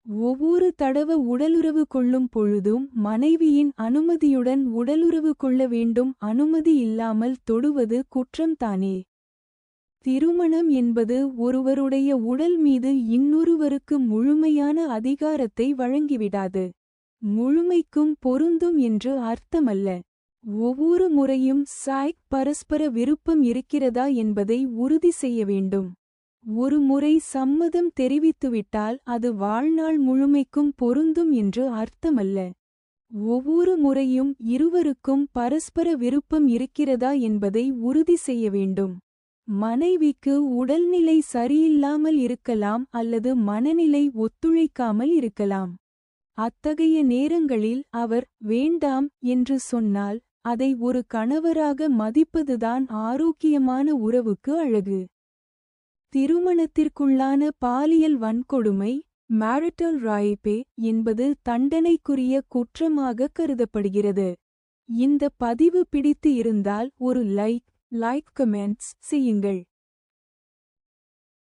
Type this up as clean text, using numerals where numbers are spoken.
ஒவ்வொரு தடவ உடலுறவு கொள்ளும் பொழுதும் மனைவியின் அனுமதியுடன் உடலுறவு கொள்ள வேண்டும். அனுமதி இல்லாமல் தொடுவது குற்றம்தானே. திருமணம் என்பது ஒருவருடைய உடல் மீது இன்னொருவருக்கு முழுமையான அதிகாரத்தை வழங்கிவிடாது. முழுமைக்கும் பொருந்தும் என்று அர்த்தமல்ல. ஒவ்வொரு முறையும் பரஸ்பர விருப்பம் இருக்கிறதா என்பதை உறுதி செய்ய வேண்டும். ஒரு முறை சம்மதம் தெரிவித்துவிட்டால் அது வாழ்நாள் முழுமைக்கும் பொருந்தும் என்று அர்த்தமல்ல. ஒவ்வொரு முறையும் இருவருக்கும் பரஸ்பர விருப்பம் இருக்கிறதா என்பதை உறுதி செய்ய வேண்டும். மனைவிக்கு உடல்நிலை சரியில்லாமல் இருக்கலாம் அல்லது மனநிலை ஒத்துழைக்காமல் இருக்கலாம். அத்தகைய நேரங்களில் அவர் வேண்டாம் என்று சொன்னால் அதை ஒரு கணவராக மதிப்பதுதான் ஆரோக்கியமான உறவுக்கு அழகு. திருமணத்திற்குள்ளான பாலியல் வன்கொடுமை மேரிட்டல் ராய்பே என்பது தண்டனைக்குரிய குற்றமாக கருதப்படுகிறது. இந்த பதிவு பிடித்து இருந்தால் ஒரு லைக் கமெண்ட்ஸ் செய்யுங்கள்.